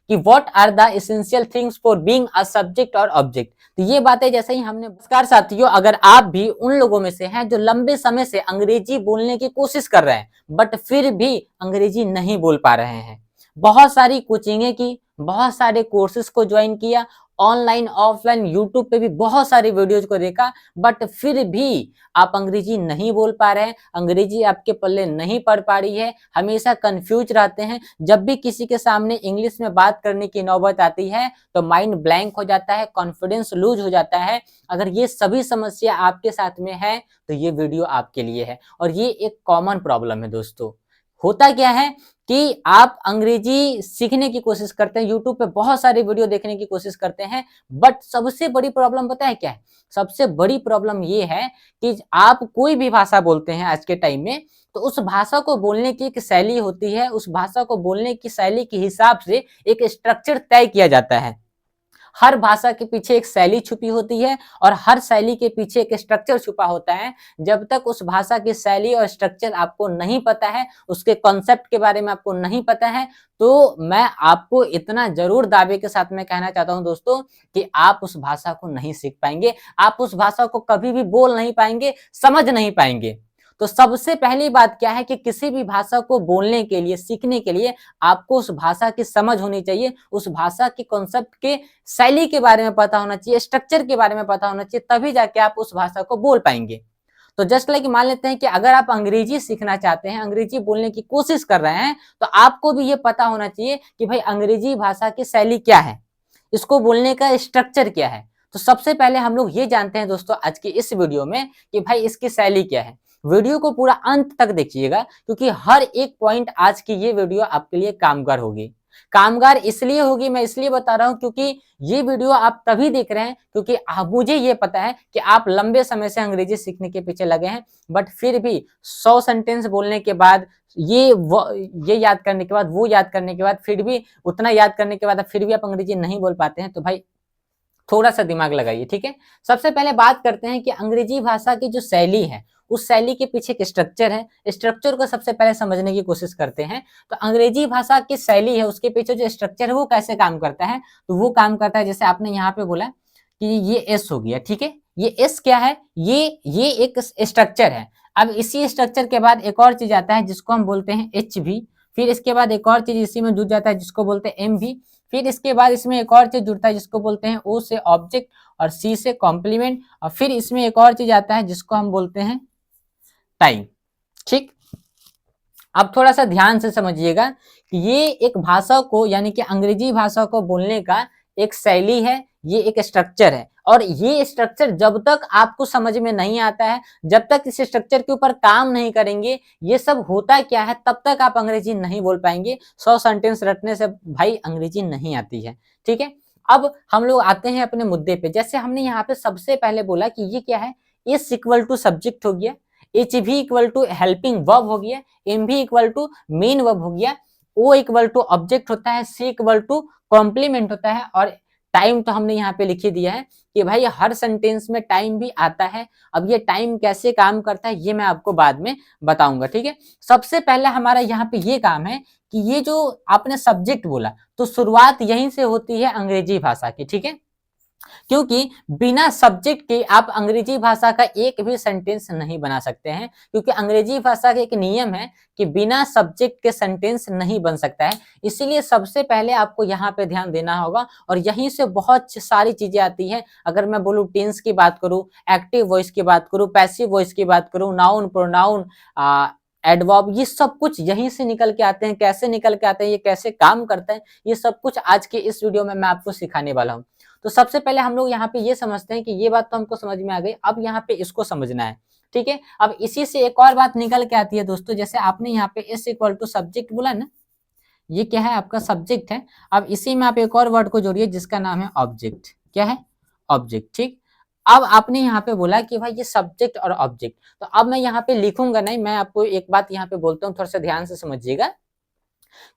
कि what are the essential things for being a subject और object. तो ये बातें जैसे ही हमने, नमस्कार साथियों, अगर आप भी उन लोगों में से हैं जो लंबे समय से अंग्रेजी बोलने की कोशिश कर रहे हैं बट फिर भी अंग्रेजी नहीं बोल पा रहे हैं, बहुत सारी कोचिंगें की, बहुत सारे कोर्सेज को ज्वाइन किया, ऑनलाइन ऑफलाइन यूट्यूब पे भी बहुत सारी वीडियोज को देखा, बट फिर भी आप अंग्रेजी नहीं बोल पा रहे हैं, अंग्रेजी आपके पल्ले नहीं पड़ पा रही है, हमेशा कंफ्यूज रहते हैं। जब भी किसी के सामने इंग्लिश में बात करने की नौबत आती है तो माइंड ब्लैंक हो जाता है, कॉन्फिडेंस लूज हो जाता है। अगर ये सभी समस्या आपके साथ में है तो ये वीडियो आपके लिए है। और ये एक कॉमन प्रॉब्लम है दोस्तों। होता क्या है कि आप अंग्रेजी सीखने की कोशिश करते हैं, यूट्यूब पे बहुत सारी वीडियो देखने की कोशिश करते हैं, बट सबसे बड़ी प्रॉब्लम पता है क्या है? सबसे बड़ी प्रॉब्लम ये है कि आप कोई भी भाषा बोलते हैं आज के टाइम में, तो उस भाषा को बोलने की एक शैली होती है, उस भाषा को बोलने की शैली के हिसाब से एक स्ट्रक्चर तय किया जाता है। हर भाषा के पीछे एक शैली छुपी होती है और हर शैली के पीछे एक स्ट्रक्चर छुपा होता है। जब तक उस भाषा की शैली और स्ट्रक्चर आपको नहीं पता है, उसके कॉन्सेप्ट के बारे में आपको नहीं पता है, तो मैं आपको इतना जरूर दावे के साथ में कहना चाहता हूं दोस्तों कि आप उस भाषा को नहीं सीख पाएंगे, आप उस भाषा को कभी भी बोल नहीं पाएंगे, समझ नहीं पाएंगे। तो सबसे पहली बात क्या है कि किसी भी भाषा को बोलने के लिए, सीखने के लिए आपको उस भाषा की समझ होनी चाहिए, उस भाषा के कॉन्सेप्ट के शैली के बारे में पता होना चाहिए, स्ट्रक्चर के बारे में पता होना चाहिए, तभी जाके आप उस भाषा को बोल पाएंगे। तो जस्ट लाइक मान लेते हैं कि अगर आप अंग्रेजी सीखना चाहते हैं, अंग्रेजी बोलने की कोशिश कर रहे हैं, तो आपको भी ये पता होना चाहिए कि भाई अंग्रेजी भाषा की शैली क्या है, इसको बोलने का स्ट्रक्चर क्या है। तो सबसे पहले हम लोग ये जानते हैं दोस्तों आज की इस वीडियो में कि भाई इसकी शैली क्या है। वीडियो को पूरा अंत तक देखिएगा क्योंकि हर एक पॉइंट आज की ये वीडियो आपके लिए कामगार होगी। कामगार इसलिए होगी, मैं इसलिए बता रहा हूं क्योंकि ये वीडियो आप तभी देख रहे हैं क्योंकि मुझे ये पता है कि आप लंबे समय से अंग्रेजी सीखने के पीछे लगे हैं, बट फिर भी 100 सेंटेंस बोलने के बाद, ये याद करने के बाद, वो याद करने के बाद, फिर भी उतना याद करने के बाद फिर भी आप अंग्रेजी नहीं बोल पाते हैं, तो भाई थोड़ा सा दिमाग लगाइए, ठीक है। सबसे पहले बात करते हैं कि अंग्रेजी भाषा की जो शैली है, उस शैली के पीछे एक स्ट्रक्चर है, स्ट्रक्चर को सबसे पहले समझने की कोशिश करते हैं। तो अंग्रेजी भाषा की शैली है, उसके पीछे जो स्ट्रक्चर है वो कैसे काम करता है, तो वो काम करता है जैसे आपने यहाँ पे बोला कि ये एस हो गया, ठीक है। ये एस क्या है, ये एक स्ट्रक्चर है। अब इसी स्ट्रक्चर के बाद एक और चीज आता है जिसको हम बोलते हैं एच भी, फिर इसके बाद एक और चीज इसी में जुड़ जाता है जिसको बोलते हैं एम भी, फिर इसके बाद इसमें एक और चीज जुड़ता है जिसको बोलते हैं ओ से ऑब्जेक्ट और सी से कॉम्प्लीमेंट, और फिर इसमें एक और चीज आता है जिसको हम बोलते हैं टाइम, ठीक। अब थोड़ा सा ध्यान से समझिएगा कि ये एक भाषा को, यानी कि अंग्रेजी भाषा को बोलने का एक शैली है, ये एक स्ट्रक्चर है। और ये स्ट्रक्चर जब तक आपको समझ में नहीं आता है, जब तक इस स्ट्रक्चर के ऊपर काम नहीं करेंगे, ये सब होता क्या है, तब तक आप अंग्रेजी नहीं बोल पाएंगे। 100 सेंटेंस रटने से भाई अंग्रेजी नहीं आती है, ठीक है। अब हम लोग आते हैं अपने मुद्दे पे। जैसे हमने यहाँ पे सबसे पहले बोला कि ये क्या है, इस इक्वल टू सब्जेक्ट हो गया, एच भी इक्वल टू हेल्पिंग वर्ब हो गया, एम भी इक्वल टू मेन वर्ब हो गया, ओ इक्वल टू ऑब्जेक्ट होता है, सी इक्वल टू कॉम्प्लीमेंट होता है, और टाइम तो हमने यहाँ पे लिख ही दिया है कि भाई हर सेंटेंस में टाइम भी आता है। अब ये टाइम कैसे काम करता है ये मैं आपको बाद में बताऊंगा, ठीक है। सबसे पहले हमारा यहाँ पे ये काम है कि ये जो आपने सब्जेक्ट बोला, तो शुरुआत यहीं से होती है अंग्रेजी भाषा की, ठीक है। क्योंकि बिना सब्जेक्ट के आप अंग्रेजी भाषा का एक भी सेंटेंस नहीं बना सकते हैं, क्योंकि अंग्रेजी भाषा का एक नियम है कि बिना सब्जेक्ट के सेंटेंस नहीं बन सकता है। इसीलिए सबसे पहले आपको यहाँ पे ध्यान देना होगा, और यहीं से बहुत सारी चीजें आती हैं। अगर मैं बोलूँ टेंस की बात करूँ, एक्टिव वॉइस की बात करूँ, पैसिव वॉइस की बात करूँ, नाउन, प्रोनाउन, एडवर्ब, ये सब कुछ यहीं से निकल के आते हैं। कैसे निकल के आते हैं, ये कैसे काम करता है, ये सब कुछ आज के इस वीडियो में मैं आपको सिखाने वाला हूँ। तो सबसे पहले हम लोग यहाँ पे ये समझते हैं कि ये बात तो हमको समझ में आ गई, अब यहाँ पे इसको समझना है, ठीक है। अब इसी से एक और बात निकल के आती है दोस्तों, जैसे आपने यहाँ पे एस इक्वल टू सब्जेक्ट बोला ना, ये क्या है, आपका सब्जेक्ट है। अब इसी में आप एक और वर्ड को जोड़िए जिसका नाम है ऑब्जेक्ट। क्या है, ऑब्जेक्ट, ठीक। अब आपने यहाँ पे बोला कि भाई ये सब्जेक्ट और ऑब्जेक्ट, तो अब मैं यहाँ पे लिखूंगा नहीं, मैं आपको एक बात यहाँ पे बोलता हूँ, थोड़ा सा ध्यान से समझिएगा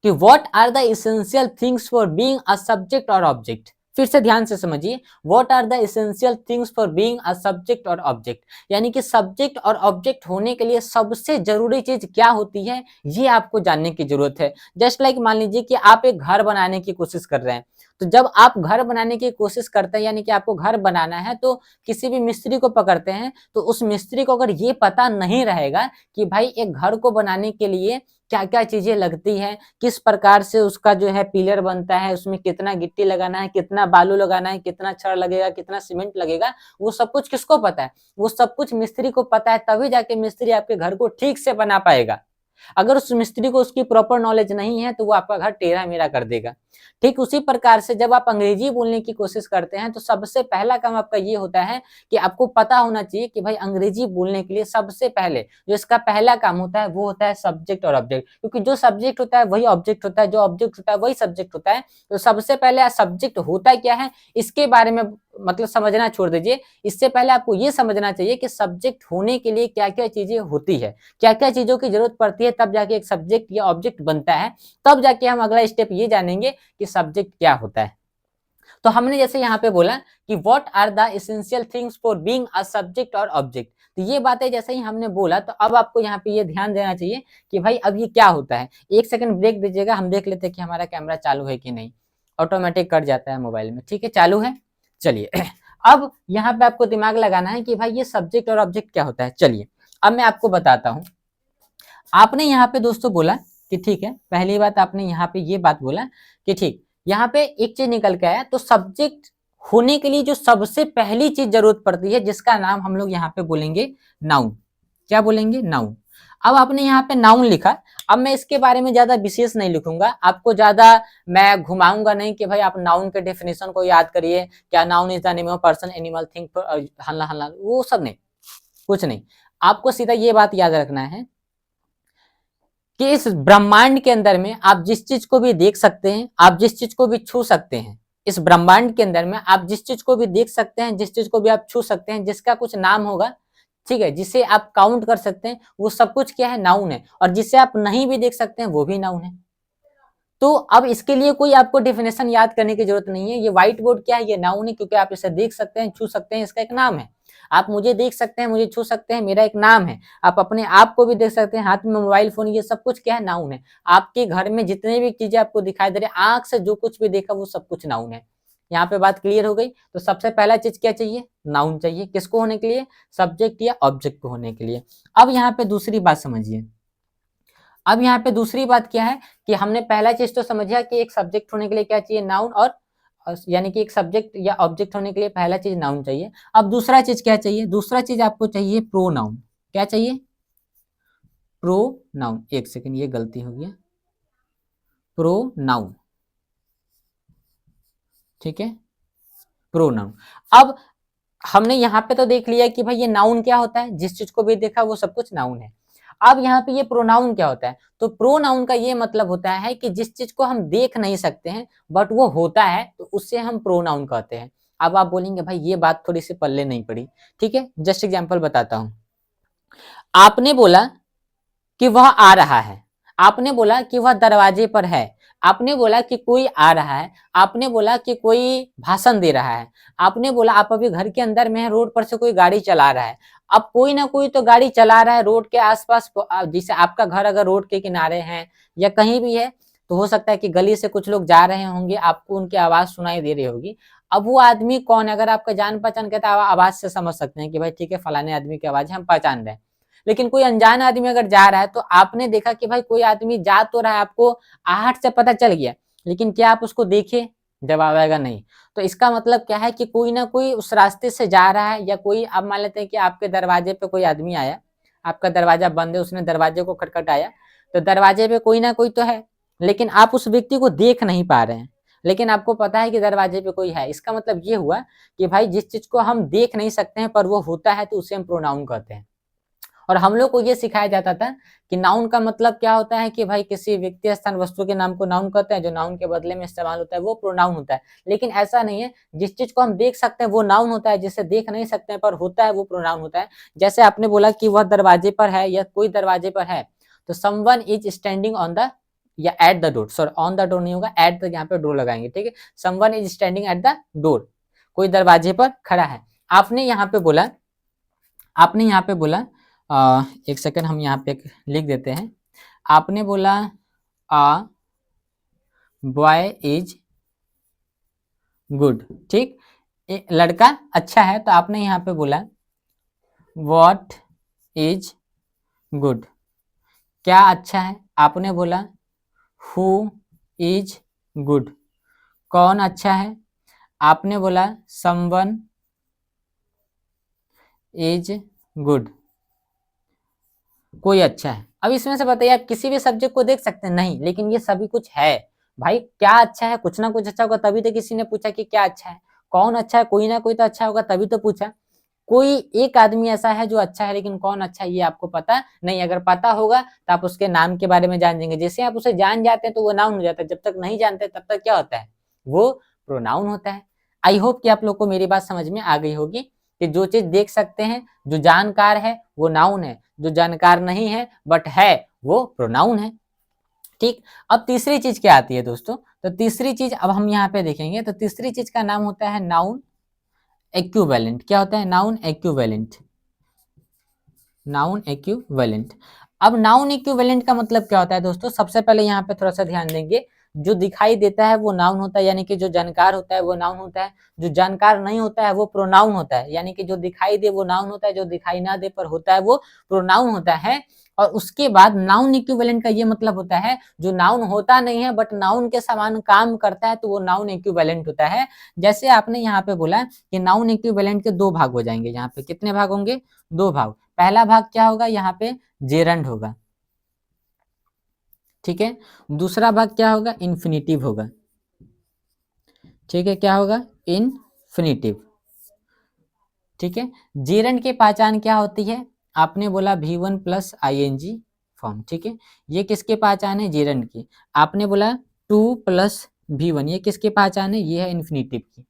कि what are the essential things for being a subject और ऑब्जेक्ट। फिर से ध्यान से समझिए, what are the essential things for being a subject और ऑब्जेक्ट, यानी कि सब्जेक्ट और ऑब्जेक्ट होने के लिए सबसे जरूरी चीज क्या होती है, ये आपको जानने की जरूरत है। जस्ट लाइक मान लीजिए कि आप एक घर बनाने की कोशिश कर रहे हैं, तो जब आप घर बनाने की कोशिश करते हैं, यानी कि आपको घर बनाना है, तो किसी भी मिस्त्री को पकड़ते हैं, तो उस मिस्त्री को अगर ये पता नहीं रहेगा कि भाई एक घर को बनाने के लिए क्या क्या चीजें लगती हैं, किस प्रकार से उसका जो है पिलर बनता है, उसमें कितना गिट्टी लगाना है, कितना बालू लगाना है, कितना छड़ लगेगा, कितना सीमेंट लगेगा, वो सब कुछ किसको पता है? वो सब कुछ मिस्त्री को पता है, तभी जाके मिस्त्री आपके घर को ठीक से बना पाएगा। अगर उस मिस्त्री को उसकी प्रॉपर नॉलेज नहीं है, तो वो आपका घर टेढ़ा मेढ़ा कर देगा। ठीक उसी प्रकार से जब आप अंग्रेजी बोलने की कोशिश करते हैं, तो सबसे पहला काम आपका ये होता है कि आपको पता होना चाहिए कि भाई अंग्रेजी बोलने के लिए सबसे पहले जो इसका पहला काम होता है वो होता है सब्जेक्ट और ऑब्जेक्ट, क्योंकि जो सब्जेक्ट होता है वही ऑब्जेक्ट होता है, जो ऑब्जेक्ट होता है वही सब्जेक्ट होता है। तो सबसे पहले सब्जेक्ट होता क्या है इसके बारे में मतलब समझना छोड़ दीजिए, इससे पहले आपको ये समझना चाहिए कि सब्जेक्ट होने के लिए क्या क्या चीजें होती है, क्या क्या चीजों की जरूरत पड़ती है, तब जाके एक सब्जेक्ट या ऑब्जेक्ट बनता है। तब जाके हम अगला स्टेप ये जानेंगे कि सब्जेक्ट क्या होता है। तो हमने जैसे यहाँ पे बोला कि what are the essential things for being a subject और ऑब्जेक्ट, तो ये बातें जैसे ही हमने बोला, तो अब आपको यहाँ पे ये ध्यान देना चाहिए कि भाई अब ये क्या होता है। एक सेकंड ब्रेक दीजिएगा, हम देख लेते हैं कि हमारा कैमरा चालू है कि नहीं। ऑटोमेटिक कट जाता है मोबाइल में। ठीक है, चालू है, चलिए। अब यहाँ पे आपको दिमाग लगाना है कि भाई ये सब्जेक्ट और ऑब्जेक्ट क्या होता है। चलिए अब मैं आपको बताता हूँ। आपने यहाँ पे दोस्तों बोला कि ठीक है, पहली बात आपने यहाँ पे ये बात बोला कि ठीक, यहाँ पे एक चीज निकल के आया, तो सब्जेक्ट होने के लिए जो सबसे पहली चीज जरूरत पड़ती है, जिसका नाम हम लोग यहाँ पे बोलेंगे नाउन। क्या बोलेंगे? नाउन। अब आपने यहाँ पे नाउन लिखा, अब मैं इसके बारे में ज्यादा विशेष नहीं लिखूंगा, आपको ज्यादा मैं घुमाऊंगा नहीं कि भाई आप नाउन के डेफिनेशन को याद करिए, क्या noun is the name of person animal thing, हल्ला हल्ला, वो सब नहीं, कुछ नहीं। आपको सीधा ये बात याद रखना है कि इस ब्रह्मांड के अंदर में आप जिस चीज को भी देख सकते हैं, आप जिस चीज को भी छू सकते हैं, इस ब्रह्मांड के अंदर में आप जिस चीज को भी देख सकते हैं, जिस चीज को भी आप छू सकते हैं, जिसका कुछ नाम होगा, ठीक है, जिसे आप काउंट कर सकते हैं, वो सब कुछ क्या है? नाउन है। और जिसे आप नहीं भी देख सकते हैं वो भी नाउन है। तो अब इसके लिए कोई आपको डेफिनेशन याद करने की जरूरत नहीं है। ये व्हाइट बोर्ड क्या है? ये नाउन है, क्योंकि आप इसे देख सकते हैं, छू सकते हैं, इसका एक नाम है। आप मुझे देख सकते हैं, मुझे छू सकते हैं, मेरा एक नाम है। आप अपने आप को भी देख सकते हैं, हाथ में मोबाइल फोन, ये सब कुछ क्या है? नाउन है। आपके घर में जितने भी चीजें आपको दिखाई दे रही है, आंख से जो कुछ भी देखा वो सब कुछ नाउन है। यहाँ पे बात क्लियर हो गई। तो सबसे पहला चीज क्या चाहिए? नाउन चाहिए। किसको होने के लिए? सब्जेक्ट या ऑब्जेक्ट को होने के लिए। अब यहाँ पे दूसरी बात समझिए। अब यहाँ पे दूसरी बात क्या है कि हमने पहला चीज तो समझा कि एक सब्जेक्ट होने के लिए क्या चाहिए? नाउन। और यानी कि एक सब्जेक्ट या ऑब्जेक्ट होने के लिए पहला चीज नाउन चाहिए। अब दूसरा चीज क्या चाहिए? दूसरा चीज आपको चाहिए प्रोनाउन। क्या चाहिए? प्रोनाउन। एक सेकंड, ये गलती हो गया, प्रोनाउन। ठीक है, प्रोनाउन। अब हमने यहाँ पे तो देख लिया कि भाई ये नाउन क्या होता है, जिस चीज को भी देखा वो सब कुछ नाउन है। अब यहाँ पे ये प्रोनाउन क्या होता है? तो प्रोनाउन का ये मतलब होता है कि जिस चीज को हम देख नहीं सकते हैं बट वो होता है, तो उससे हम प्रोनाउन कहते हैं। अब आप बोलेंगे भाई ये बात थोड़ी सी पल्ले नहीं पड़ी। ठीक है, जस्ट एग्जांपल बताता हूं। आपने बोला कि वह आ रहा है, आपने बोला कि वह दरवाजे पर है, आपने बोला कि कोई आ रहा है, आपने बोला कि कोई भाषण दे रहा है, आपने बोला आप अभी घर के अंदर में है, रोड पर से कोई गाड़ी चला रहा है। अब कोई ना कोई तो गाड़ी चला रहा है रोड के आसपास, जैसे आपका घर अगर रोड के किनारे है या कहीं भी है, तो हो सकता है कि गली से कुछ लोग जा रहे होंगे, आपको उनकी आवाज सुनाई दे रही होगी। अब वो आदमी कौन है? अगर आपका जान पहचान कहता है, आवाज से समझ सकते हैं कि भाई ठीक है फलाने आदमी की आवाज है, हम पहचान रहे हैं। लेकिन कोई अनजान आदमी अगर जा रहा है, तो आपने देखा कि भाई कोई आदमी जा तो रहा है, आपको आहट से पता चल गया, लेकिन क्या आप उसको देखे? जवाब आएगा नहीं। तो इसका मतलब क्या है कि कोई ना कोई उस रास्ते से जा रहा है, या कोई, आप मान लेते हैं कि आपके दरवाजे पे कोई आदमी आया, आपका दरवाजा बंद है, उसने दरवाजे को खटखटाया, तो दरवाजे पे कोई ना कोई तो है, लेकिन आप उस व्यक्ति को देख नहीं पा रहे हैं, लेकिन आपको पता है कि दरवाजे पे कोई है। इसका मतलब ये हुआ कि भाई जिस चीज को हम देख नहीं सकते हैं पर वो होता है, तो उसे हम प्रोनाउन कहते हैं। और हम लोग को ये सिखाया जाता था कि नाउन का मतलब क्या होता है कि भाई किसी व्यक्ति, स्थान, वस्तु के नाम को नाउन कहते हैं, जो नाउन के बदले में इस्तेमाल होता है वो प्रोनाउन होता है। लेकिन ऐसा नहीं है, जिस चीज को हम देख सकते हैं वो नाउन होता है, जिसे देख नहीं सकते हैं पर होता है वो प्रोनाउन होता है। जैसे आपने बोला कि वह दरवाजे पर है या कोई दरवाजे पर है, तो someone is standing on the या at the door, sorry on the door नहीं होगा, एट द यहाँ पे डोर लगाएंगे, ठीक है। Someone is standing at the door, कोई दरवाजे पर खड़ा है। आपने यहाँ पे बोला, आपने यहाँ पे बोला एक सेकंड हम यहाँ पे लिख देते हैं, आपने बोला आ बॉय इज गुड, ठीक, लड़का अच्छा है, तो आपने यहाँ पे बोला व्हाट इज गुड, क्या अच्छा है, आपने बोला हु इज गुड, कौन अच्छा है, आपने बोला समवन इज गुड, कोई अच्छा है। अब इसमें से बताइए आप किसी भी सब्जेक्ट को देख सकते हैं? नहीं, लेकिन ये सभी कुछ है भाई, क्या अच्छा है, कुछ ना कुछ अच्छा होगा तभी तो किसी ने पूछा कि क्या अच्छा है, कौन अच्छा है, कोई ना कोई तो अच्छा होगा तभी तो पूछा। कोई एक आदमी ऐसा है जो अच्छा है, लेकिन कौन अच्छा है ये आपको पता नहीं। अगर पता होगा तो आप उसके नाम के बारे में जान जाएंगे, जैसे आप उसे जान जाते हैं तो वो नाउन हो जाता है, जब तक नहीं जानते तब तक क्या होता है, वो प्रोनाउन होता है। आई होप कि आप लोग को मेरी बात समझ में आ गई होगी कि जो चीज देख सकते हैं, जो जानकार है वो नाउन है, जो जानकार नहीं है बट है वो प्रोनाउन है, ठीक। अब तीसरी चीज क्या आती है दोस्तों, तो तीसरी चीज अब हम यहाँ पे देखेंगे, तो तीसरी चीज का नाम होता है नाउन एक्विवेलेंट। क्या होता है? Noun equivalent, noun equivalent. अब नाउन एक्विवेलेंट का मतलब क्या होता है दोस्तों, सबसे पहले यहाँ पे थोड़ा सा ध्यान देंगे, जो दिखाई देता है वो नाउन होता है, यानी कि जो जानकार होता है वो नाउन होता है, जो जानकार नहीं होता है वो प्रोनाउन होता है, यानी कि जो दिखाई दे वो नाउन होता है, जो दिखाई ना दे पर होता है वो प्रोनाउन होता है। और उसके बाद नाउन इक्विवेलेंट का ये मतलब होता है जो नाउन होता नहीं है बट नाउन के समान काम करता है, तो वो नाउन इक्विवेलेंट होता है। जैसे आपने यहाँ पे बोला कि नाउन इक्विवेलेंट के दो भाग हो जाएंगे, यहाँ पे कितने भाग होंगे? दो भाग। पहला भाग क्या होगा? यहाँ पे जेरंड होगा, ठीक है। दूसरा भाग क्या होगा? इन्फिनिटिव होगा, ठीक है। क्या होगा? इन्फिनिटिव, ठीक है। जेरंड की पहचान क्या होती है? आपने बोला V1 प्लस ING फॉर्म, ठीक है। ये किसके पहचान है? जेरंड की। आपने बोला 2 प्लस V1, ये किसके पहचान है? ये है इन्फिनिटिव की।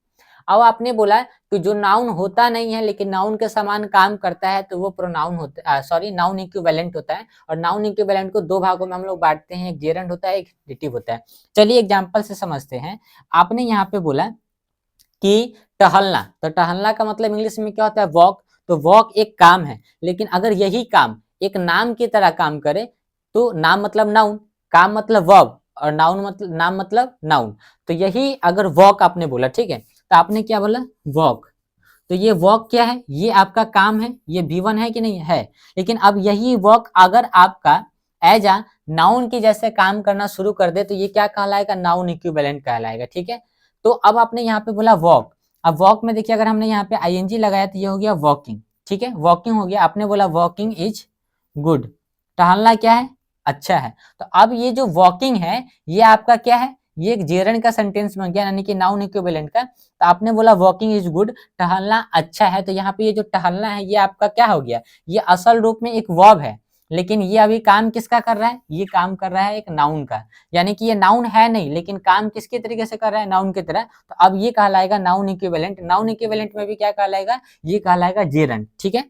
अब आपने बोला कि जो नाउन होता नहीं है लेकिन नाउन के समान काम करता है तो वो प्रोनाउन होता है, सॉरी नाउन इक्विवेलेंट होता है। और नाउन इक्विवेलेंट को दो भागों में हम लोग बांटते हैं, एक जेरंड होता है, एक इन्फिनिटिव होता है। चलिए एग्जांपल से समझते हैं। आपने यहाँ पे बोला कि टहलना, तो टहलना का मतलब इंग्लिश में क्या होता है? वॉक। तो वॉक एक काम है, लेकिन अगर यही काम एक नाम की तरह काम करे तो नाम मतलब नाउन, काम मतलब वर्ब, और नाउन मतलब नाम मतलब नाउन। तो यही अगर वॉक आपने बोला, ठीक है, तो आपने क्या बोला? वॉक। तो ये वॉक क्या है? ये आपका काम है, ये V1 है कि नहीं है। लेकिन अब यही वॉक अगर आपका एज आ नाउन की जैसे काम करना शुरू कर दे तो ये क्या कहलाएगा? नाउन इक्विवेलेंट कहलाएगा, ठीक है। तो अब आपने यहाँ पे बोला वॉक। अब वॉक में देखिए अगर हमने यहाँ पे ING लगाया तो ये हो गया वॉकिंग, ठीक है, वॉकिंग हो गया। आपने बोला वॉकिंग इज गुड, टहलना क्या है? अच्छा है। तो अब ये जो वॉकिंग है ये आपका क्या है? ये एक जेरंड का सेंटेंस बन गया, यानी कि नाउन इक्विवेलेंट का। तो आपने बोला वॉकिंग इज गुड, टहलना अच्छा है, तो यहाँ पे ये जो टहलना है ये आपका क्या हो गया? ये असल रूप में एक वर्ब है, लेकिन ये अभी काम किसका कर रहा है? ये काम कर रहा है एक नाउन का, यानी कि ये नाउन है नहीं लेकिन काम किसके तरीके से कर रहा है? नाउन की तरह। तो अब ये कहलाएगा नाउन इक्विवेलेंट। नाउन इक्विवेलेंट में भी क्या कहलाएगा? ये कहलाएगा जेरंड, ठीक है।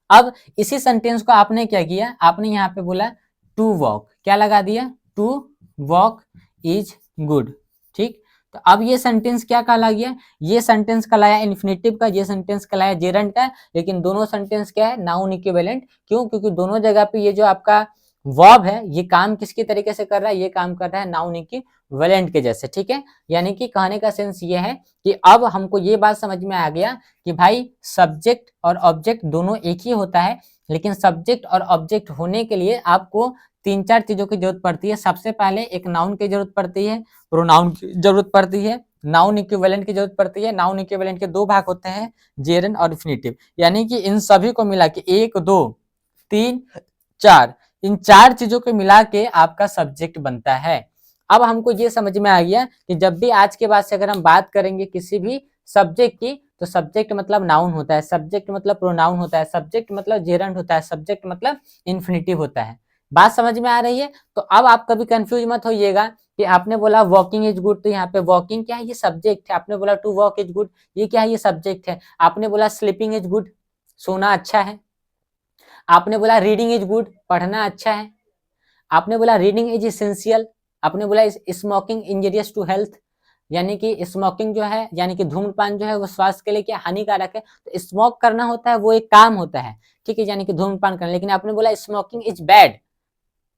अब इसी सेंटेंस को आपने क्या किया? आपने यहाँ पे बोला टू वॉक, क्या लगा दिया? टू वॉक इज गुड, ठीक। तो अब ये सेंटेंस क्या कहला गया? ये सेंटेंस कहलाया इन्फिनिटिव का, ये सेंटेंस कहलाया जेरंड का, लेकिन दोनों सेंटेंस क्या है? Noun equivalent. क्यों? क्योंकि दोनों जगह पे ये जो आपका वर्ब है ये काम किसके तरीके से कर रहा है? ये काम कर रहा है नाउन इक्विवेलेंट के जैसे, ठीक है। यानी कि कहने का सेंस ये है कि अब हमको ये बात समझ में आ गया कि भाई सब्जेक्ट और ऑब्जेक्ट दोनों एक ही होता है, लेकिन सब्जेक्ट और ऑब्जेक्ट होने के लिए आपको तीन चार चीजों की जरूरत पड़ती है। सबसे पहले एक नाउन की जरूरत पड़ती है, प्रोनाउन की जरूरत पड़ती है, नाउन इक्विवेलेंट की जरूरत पड़ती है। नाउन इक्विवेलेंट के दो भाग होते हैं, जेरंड और इन्फिनिटिव, यानी कि इन सभी को मिला के 1 2 3 4, इन चार चीजों को मिला के आपका सब्जेक्ट बनता है। अब हमको ये समझ में आ गया कि जब भी आज के बाद से अगर हम बात करेंगे किसी भी सब्जेक्ट की, तो सब्जेक्ट मतलब नाउन होता है, सब्जेक्ट मतलब प्रोनाउन होता है, सब्जेक्ट मतलब जेरंड होता है, सब्जेक्ट मतलब इन्फिनिटिव होता है। बात समझ में आ रही है? तो अब आप कभी कंफ्यूज मत होइएगा कि आपने बोला वॉकिंग इज गुड, तो यहाँ पे वॉकिंग क्या है? ये सब्जेक्ट है। आपने बोला टू वॉक इज गुड, ये क्या है? ये सब्जेक्ट है। आपने बोला स्लीपिंग इज गुड, सोना अच्छा है। आपने बोला रीडिंग इज गुड, पढ़ना अच्छा है। आपने बोला रीडिंग इज इसेंशियल, आपने बोला स्मोकिंग इंजरियस टू हेल्थ, यानी कि स्मोकिंग जो है, यानी कि धूम्रपान जो है वो स्वास्थ्य के लिए क्या हानिकारक है। तो स्मोक करना होता है वो एक काम होता है, ठीक है, यानी कि धूम्रपान करना। लेकिन आपने बोला स्मोकिंग इज बैड,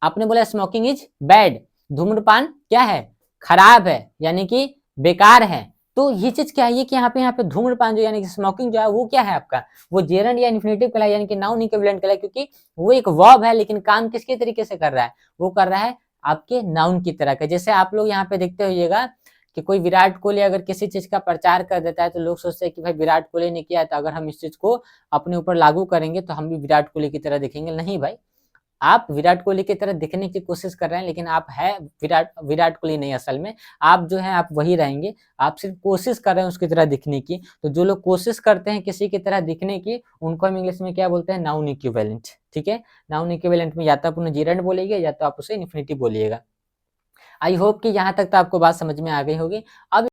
आपने बोला स्मोकिंग इज बैड, धूम्रपान क्या है, खराब है, यानी कि बेकार है। तो ये चीज क्या है, ये कि यहाँ पे धूम्रपान जो यानी कि स्मोकिंग जो है वो क्या है आपका, वो जेरंड या इन्फिनेटिव कहलाए, यानी कि नाउन इक्विवेलेंट कहलाए, क्योंकि वो एक वर्ब है लेकिन काम किसके तरीके से कर रहा है, वो कर रहा है आपके नाउन की तरह का। जैसे आप लोग यहाँ पे देखते होइएगा कि कोई विराट कोहली अगर किसी चीज का प्रचार कर देता है तो लोग सोचते हैं कि भाई विराट कोहली ने किया है तो अगर हम इस चीज को अपने ऊपर लागू करेंगे तो हम भी विराट कोहली की तरह दिखेंगे। नहीं भाई, आप विराट कोहली की तरह दिखने की कोशिश कर रहे हैं, लेकिन आप है विराट कोहली नहीं, असल में आप जो है आप वही रहेंगे। आप सिर्फ कोशिश कर रहे हैं उसकी तरह दिखने की। तो जो लोग कोशिश करते हैं किसी की तरह दिखने की, उनको हम इंग्लिश में क्या बोलते हैं, नाउन इक्विवेलेंट। ठीक है, नाउन इक्विवेलेंट में या तो आप उन्हें जेरंड बोलिएगा या तो आप उसे इन्फिनिटिव बोलिएगा। आई होप कि यहाँ तक तो आपको बात समझ में आ गई होगी। अब